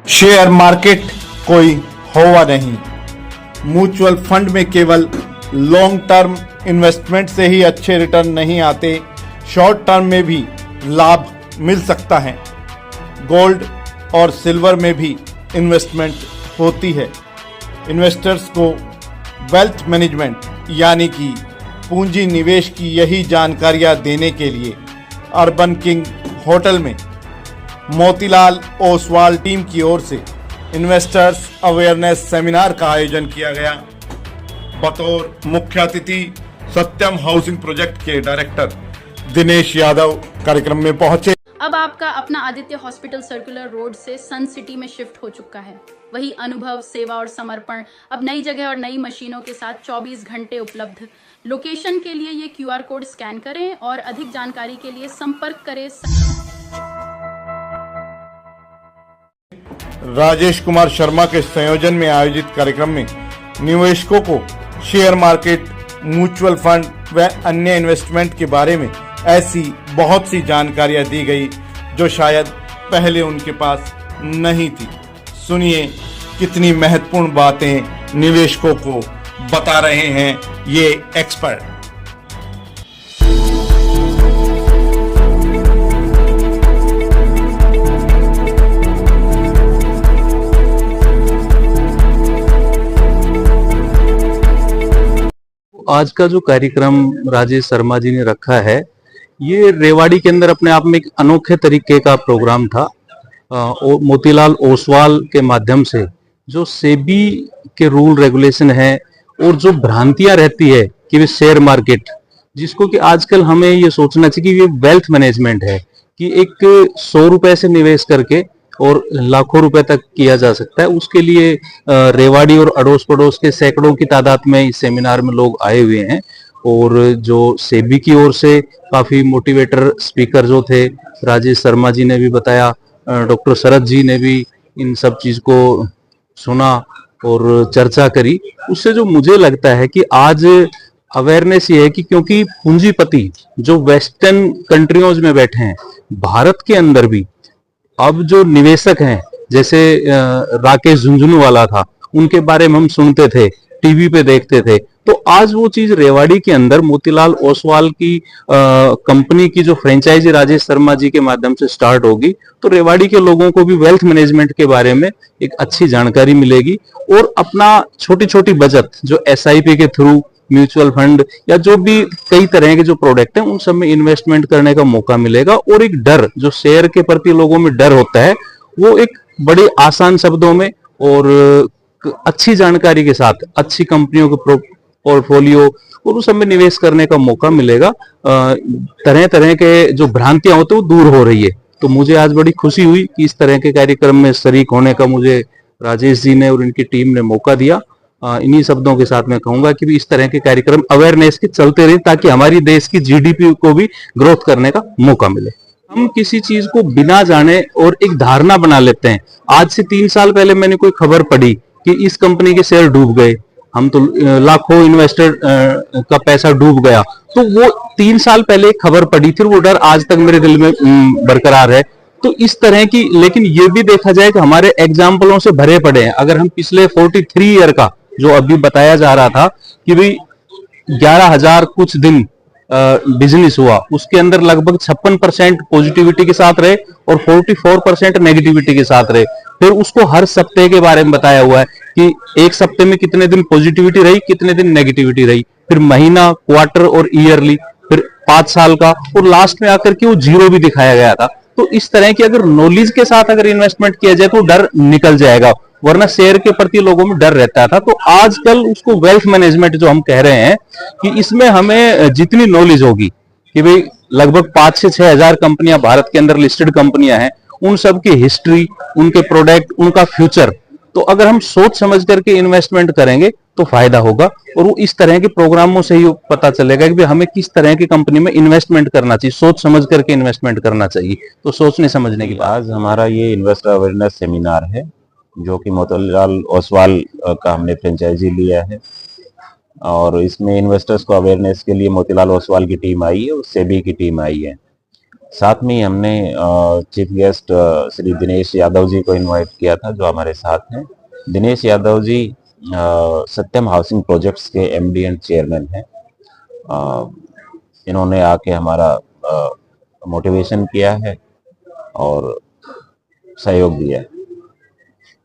Share market कोई हवा नहीं। म्यूचुअल फंड में केवल लॉन्ग टर्म इन्वेस्टमेंट से ही अच्छे रिटर्न नहीं आते, शॉर्ट टर्म में भी लाभ मिल सकता है। गोल्ड और सिल्वर में भी इन्वेस्टमेंट होती है। इन्वेस्टर्स को वेल्थ मैनेजमेंट यानी कि पूंजी निवेश की यही जानकारियां देने के लिए अर्बन किंग होटल में मोतीलाल ओसवाल टीम की ओर से इन्वेस्टर्स अवेयरनेस सेमिनार का आयोजन किया गया। बतौर मुख्य अतिथि सत्यम हाउसिंग प्रोजेक्ट के डायरेक्टर दिनेश यादव कार्यक्रम में पहुंचे। अब आपका अपना आदित्य हॉस्पिटल सर्कुलर रोड से सन सिटी में शिफ्ट हो चुका है। वही अनुभव, सेवा और समर्पण अब नई जगह और नई मशीनों के साथ 24 घंटे उपलब्ध। लोकेशन के लिए ये QR कोड स्कैन करें और अधिक जानकारी के लिए संपर्क करें। राजेश कुमार शर्मा के संयोजन में आयोजित कार्यक्रम में निवेशकों को शेयर मार्केट, म्यूचुअल फंड व अन्य इन्वेस्टमेंट के बारे में ऐसी बहुत सी जानकारियां दी गई जो शायद पहले उनके पास नहीं थी। सुनिए कितनी महत्वपूर्ण बातें निवेशकों को बता रहे हैं ये एक्सपर्ट। आज का जो कार्यक्रम राजेश शर्मा जी ने रखा है, ये रेवाड़ी के अंदर अपने आप में एक अनोखे तरीके का प्रोग्राम था। मोतीलाल ओसवाल के माध्यम से जो सेबी के रूल रेगुलेशन है और जो भ्रांतियां रहती है कि वे शेयर मार्केट, जिसको कि आजकल हमें ये सोचना चाहिए कि ये वेल्थ मैनेजमेंट है, कि एक 100 रुपए से निवेश करके और लाखों रुपए तक किया जा सकता है। उसके लिए रेवाड़ी और अड़ोस पड़ोस के सैकड़ों की तादाद में इस सेमिनार में लोग आए हुए हैं। और जो सेबी की ओर से काफी मोटिवेटर स्पीकर जो थे, राजेश शर्मा जी ने भी बताया, डॉक्टर शरद जी ने भी इन सब चीज को सुना और चर्चा करी। उससे जो मुझे लगता है कि आज अवेयरनेस ये है कि क्योंकि पूंजीपति जो वेस्टर्न कंट्रियों में बैठे हैं, भारत के अंदर भी अब जो निवेशक हैं, जैसे राकेश झुंझुनवाला था, उनके बारे में हम सुनते थे, टीवी पे देखते थे, तो आज वो चीज रेवाड़ी के अंदर मोतीलाल ओसवाल की कंपनी की जो फ्रेंचाइजी राजेश शर्मा जी के माध्यम से स्टार्ट होगी, तो रेवाड़ी के लोगों को भी वेल्थ मैनेजमेंट के बारे में एक अच्छी जानकारी मिलेगी और अपना छोटी छोटी बचत जो SIP के थ्रू, म्यूचुअल फंड या जो भी कई तरह के जो प्रोडक्ट हैं, उन सब में इन्वेस्टमेंट करने का मौका मिलेगा। और एक डर जो शेयर के प्रति लोगों में डर होता है, वो एक बड़े आसान शब्दों में और अच्छी जानकारी के साथ अच्छी कंपनियों के पोर्टफोलियो और उस सब में निवेश करने का मौका मिलेगा। तरह तरह के जो भ्रांतियां होती है वो दूर हो रही है। तो मुझे आज बड़ी खुशी हुई कि इस तरह के कार्यक्रम में शरीक होने का मुझे राजेश जी ने और इनकी टीम ने मौका दिया। इन्हीं शब्दों के साथ मैं कहूंगा कि भी इस तरह के कार्यक्रम अवेयरनेस के चलते रहे, ताकि हमारी देश की GDP को भी ग्रोथ करने का मौका मिले। हम किसी चीज को बिना जाने और एक धारणा बना लेते हैं। आज से 3 साल पहले मैंने कोई खबर पढ़ी कि इस कंपनी के शेयर डूब गए, हम तो लाखों इन्वेस्टर का पैसा डूब गया, तो वो 3 साल पहले खबर पड़ी थी, वो डर आज तक मेरे दिल में बरकरार है। तो इस तरह की, लेकिन ये भी देखा जाए कि हमारे एग्जाम्पलों से भरे पड़े हैं। अगर हम पिछले 43 ईयर का जो अभी बताया जा रहा था कि भाई 11,000 कुछ दिन बिजनेस हुआ, उसके अंदर लगभग 56% पॉजिटिविटी के साथ रहे और 44% नेगेटिविटी के साथ रहे। फिर उसको हर सप्ताह के बारे में बताया हुआ है कि एक सप्ताह में कितने दिन पॉजिटिविटी रही, कितने दिन नेगेटिविटी रही, फिर महीना, क्वार्टर और ईयरली, फिर 5 साल का, और लास्ट में आकर के वो 0 भी दिखाया गया था। तो इस तरह की अगर नॉलेज के साथ अगर इन्वेस्टमेंट किया जाए तो डर निकल जाएगा, वरना शेयर के प्रति लोगों में डर रहता था। तो आजकल उसको वेल्थ मैनेजमेंट जो हम कह रहे हैं कि इसमें हमें जितनी नॉलेज होगी कि भाई लगभग 5 से 6 हजार कंपनियां भारत के अंदर लिस्टेड कंपनियां हैं, उन सब की हिस्ट्री, उनके प्रोडक्ट, उनका फ्यूचर, तो अगर हम सोच समझ करके इन्वेस्टमेंट करेंगे तो फायदा होगा। और वो इस तरह के प्रोग्रामों से ही पता चलेगा कि हमें किस तरह की कंपनी में इन्वेस्टमेंट करना चाहिए, सोच समझ करके इन्वेस्टमेंट करना चाहिए। तो सोचने समझने की बात। आज हमारा ये इन्वेस्टर अवेयरनेस सेमिनार है जो कि मोतीलाल ओसवाल का हमने फ्रेंचाइजी लिया है, और इसमें इन्वेस्टर्स को अवेयरनेस के लिए मोतीलाल ओसवाल की टीम आई है और सेबी की टीम आई है। साथ में ही हमने चीफ गेस्ट श्री दिनेश यादव जी को इनवाइट किया था, जो हमारे साथ हैं। दिनेश यादव जी सत्यम हाउसिंग प्रोजेक्ट्स के एमडी एंड चेयरमैन हैं। इन्होंने आके हमारा मोटिवेशन किया है और सहयोग दिया है।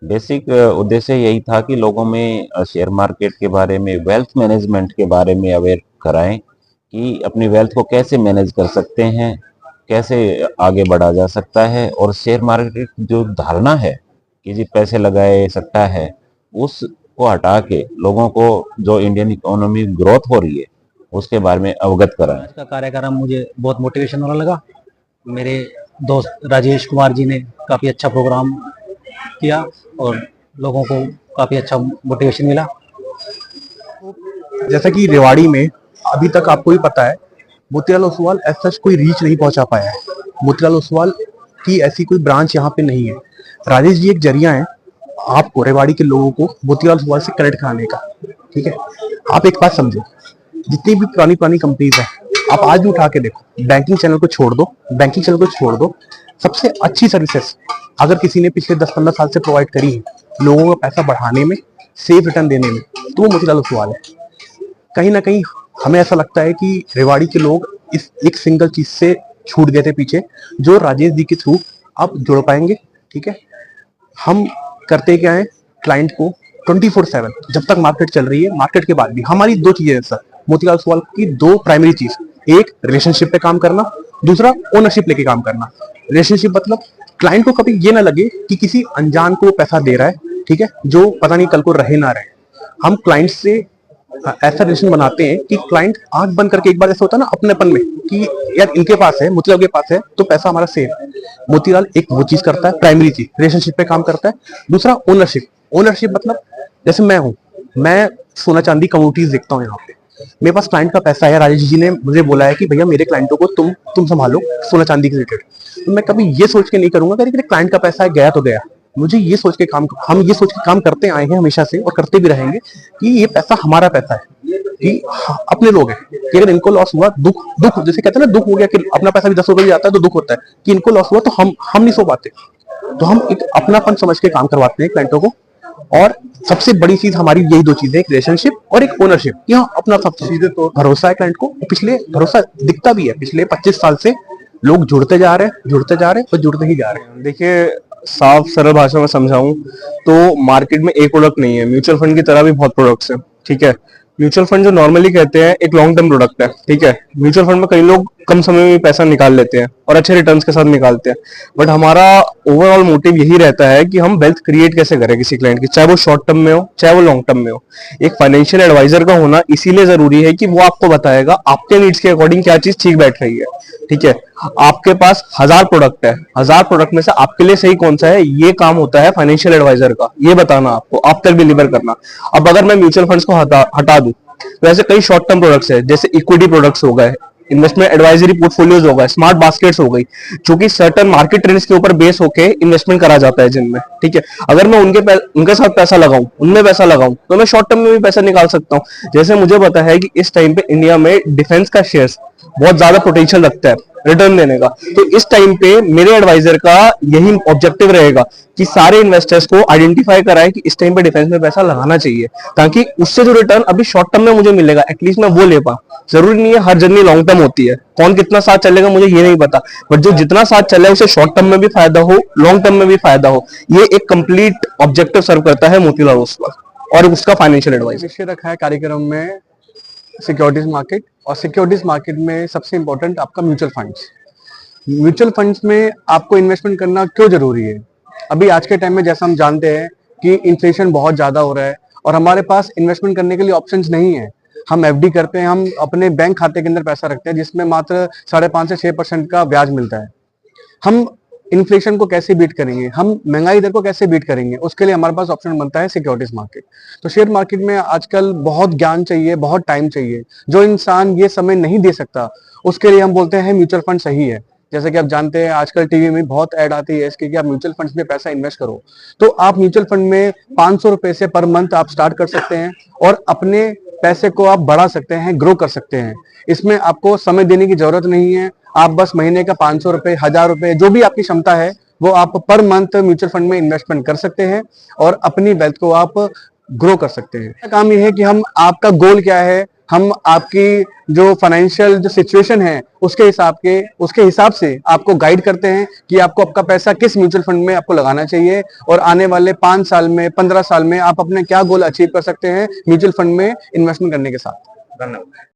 बेसिक उद्देश्य यही था कि लोगों में शेयर मार्केट के बारे में, वेल्थ मैनेजमेंट के बारे में अवेयर कराएं कि अपनी वेल्थ को कैसे मैनेज कर सकते हैं, कैसे आगे बढ़ा जा सकता है, और शेयर मार्केट जो धारणा है कि जी पैसे लगाए सकता है, उसको हटा के लोगों को जो इंडियन इकोनॉमी ग्रोथ हो रही है उसके बारे में अवगत कराएं। आज का कार्यक्रम मुझे बहुत मोटिवेशन वाला लगा। मेरे दोस्त राजेश कुमार जी ने काफ़ी अच्छा प्रोग्राम किया और लोगों को काफ़ी अच्छा मोटिवेशन मिला। जैसा कि रेवाड़ी में अभी तक आपको ही पता है, मोतीलाल ओसवाल एज सच कोई रीच नहीं पहुंचा पाया है। मोतीलाल ओसवाल की ऐसी कोई ब्रांच यहाँ पे नहीं है। राजेश जी एक जरिया है आपको, रेवाड़ी के लोगों को मोतीलाल ओसवाल से कनेक्ट कराने का। ठीक है, आप एक बात समझो, जितनी भी पुरानी पुरानी कंपनीज है, आप आज भी उठा के देखो, बैंकिंग चैनल को छोड़ दो, बैंकिंग चैनल को छोड़ दो, सबसे अच्छी सर्विसेज अगर किसी ने पिछले 10-15 साल से प्रोवाइड करी है लोगों का पैसा बढ़ाने में, सेफ रिटर्न देने में, तो वो मोतीलाल ओसवाल है। कहीं ना कहीं हमें ऐसा लगता है कि रेवाड़ी के लोग इस एक सिंगल चीज से छूट गए थे पीछे, जो राजेश जी के थ्रू आप जुड़ पाएंगे। ठीक है, हम करते क्या है, क्लाइंट को 24/7 जब तक मार्केट चल रही है, मार्केट के बाद भी हमारी दो चीजें हैं सर, मोतीलाल ओसवाल की दो प्राइमरी चीज, एक रिलेशनशिप पे काम करना, दूसरा ओनरशिप लेके काम करना। रिलेशनशिप मतलब क्लाइंट को कभी ये ना लगे कि किसी अनजान को पैसा दे रहा है, ठीक है, जो पता नहीं कल को रहे ना रहे। हम क्लाइंट से ऐसा रिलेशन बनाते हैं कि क्लाइंट आंख बंद करके, एक बार ऐसा होता है ना अपनेपन में कि यार इनके पास है, मोतीलाल के पास है, तो पैसा हमारा सेफ है। मोतीलाल एक वो चीज करता है, प्राइमरी चीज रिलेशनशिप पे काम करता है। दूसरा ओनरशिप। ओनरशिप मतलब जैसे मैं हूँ, मैं सोना चांदी कमोडिटीज देखता हूँ यहाँ पे, मेरे पास क्लाइंट का पैसा है, राजेश जी ने मुझे बोला है कि भैया मेरे क्लाइंटों को तुम संभालो सोना चांदी के रिलेटेड, तो मैं कभी ये सोच के नहीं करूंगा कि क्लाइंट का पैसा है, गया तो गया। मुझे ये सोच के काम, हम ये सोच के काम करते आए हैं हमेशा से और करते भी रहेंगे कि ये पैसा हमारा पैसा है, कि अपने लोग हैं कि अगर इनको लॉस हुआ, दुख जैसे कहते हैं ना, दुख हो गया कि अपना पैसा भी 10 रुपए भी आता है तो दुख होता है कि इनको लॉस हुआ, तो हम नहीं सो पाते, तो हम एक अपनापन समझ के काम करवाते हैं क्लाइंटों को। और सबसे बड़ी चीज हमारी यही दो चीजें, एक रिलेशनशिप और एक ओनरशिप। यहाँ अपना सब चीजें, तो भरोसा है क्लाइंट को, पिछले भरोसा दिखता भी है, पिछले 25 साल से लोग जुड़ते जा रहे हैं और जुड़ते ही जा रहे हैं। देखिए, साफ सरल भाषा में समझाऊं तो मार्केट में एक प्रोडक्ट नहीं है, म्यूचुअल फंड की तरह भी बहुत प्रोडक्ट्स हैं। ठीक है, म्यूचुअल फंड जो नॉर्मली कहते हैं एक लॉन्ग टर्म प्रोडक्ट है। ठीक है, म्यूचुअल फंड में कई लोग कम समय में पैसा निकाल लेते हैं और अच्छे रिटर्न्स के साथ निकालते हैं, बट हमारा ओवरऑल मोटिव यही रहता है कि हम वेल्थ क्रिएट कैसे करें किसी क्लाइंट की, चाहे वो शॉर्ट टर्म में हो चाहे वो लॉन्ग टर्म में हो। एक फाइनेंशियल एडवाइजर का होना इसीलिए जरूरी है कि वो आपको बताएगा आपके नीड्स के अकॉर्डिंग क्या चीज ठीक बैठ रही है। ठीक है, आपके पास 1000 प्रोडक्ट है, 1000 प्रोडक्ट में से आपके लिए सही कौन सा है, ये काम होता है फाइनेंशियल एडवाइजर का, ये बताना आपको, आप तक डिलीवर करना। अब अगर मैं म्यूचुअल फंड्स को हटा दूं, तो ऐसे कई शॉर्ट टर्म प्रोडक्ट्स है, जैसे इक्विटी प्रोडक्ट्स हो गए, इन्वेस्टमेंट एडवाइजरी पोर्टफोलियोज हो गए, स्मार्ट बास्केट्स हो गई, जो कि सर्टेन मार्केट ट्रेंड्स के ऊपर बेस होके इन्वेस्टमेंट करा जाता है जिनमें। ठीक है, अगर मैं उनके साथ पैसा लगाऊं, उनमें पैसा लगाऊं, तो मैं शॉर्ट टर्म में भी पैसा निकाल सकता हूं। जैसे मुझे पता है कि इस टाइम पे इंडिया में डिफेंस का शेयर्स बहुत ज्यादा पोटेंशियल रखता है रिटर्न देने का, तो इस टाइम पे मेरे एडवाइजर का यही ऑब्जेक्टिव रहेगा कि सारे इन्वेस्टर्स को आइडेंटिफाई कराएं कि इस टाइम पे डिफेंस में पैसा लगाना चाहिए, ताकि उससे जो रिटर्न अभी शॉर्ट टर्म में मुझे मिलेगा एटलीस्ट मैं वो ले पाऊं। जरूरी नहीं है हर जर्नी लॉन्ग टर्म होती है, कौन कितना साथ चलेगा मुझे ये नहीं पता, बट जो जितना साथ चले उसे शॉर्ट टर्म में भी फायदा हो, लॉन्ग टर्म में भी फायदा हो, ये एक कंप्लीट ऑब्जेक्टिव सर्व करता है मोतीलाल ओसवाल और उसका फाइनेंशियल एडवाइस। विषय रखा है कार्यक्रम में सिक्योरिटीज मार्केट, और सिक्योरिटीज मार्केट में सबसे इंपॉर्टेंट आपका म्यूचुअल फंड्स। म्यूचुअल फंड्स में आपको इन्वेस्टमेंट करना क्यों जरूरी है? अभी आज के टाइम में जैसा हम जानते हैं कि इन्फ्लेशन बहुत ज्यादा हो रहा है और हमारे पास इन्वेस्टमेंट करने के लिए ऑप्शंस नहीं है। हम एफडी करते हैं, हम अपने बैंक खाते के अंदर पैसा रखते हैं जिसमें मात्र 5.5 से 6% का ब्याज मिलता है। हम इन्फ्लेशन को कैसे बीट करेंगे, हम महंगाई दर को कैसे बीट करेंगे, उसके लिए हमारे पास ऑप्शन बनता है सिक्योरिटीज मार्केट। तो शेयर मार्केट में आजकल बहुत ज्ञान चाहिए, बहुत टाइम चाहिए। जो इंसान ये समय नहीं दे सकता उसके लिए हम बोलते हैं म्यूचुअल फंड सही है। जैसे कि आप जानते हैं आजकल टीवी में बहुत ऐड आती है इसकी कि आप म्यूचुअल फंड्स में पैसा इन्वेस्ट करो, तो आप म्यूचुअल फंड में 500 रुपए से पर मंथ आप स्टार्ट कर सकते हैं और अपने पैसे को आप बढ़ा सकते हैं, ग्रो कर सकते हैं। इसमें आपको समय देने की जरूरत नहीं है, आप बस महीने का 500 रुपए, 1000 रुपए, जो भी आपकी क्षमता है वो आप पर मंथ म्यूचुअल फंड में इन्वेस्टमेंट कर सकते हैं और अपनी वेल्थ को आप ग्रो कर सकते हैं। काम ये है कि हम आपका गोल क्या है, हम आपकी जो फाइनेंशियल जो सिचुएशन है उसके हिसाब से आपको गाइड करते हैं कि आपको आपका पैसा किस म्यूचुअल फंड में आपको लगाना चाहिए और आने वाले 5 साल में, 15 साल में आप अपने क्या गोल अचीव कर सकते हैं म्यूचुअल फंड में इन्वेस्टमेंट करने के साथ। धन्यवाद।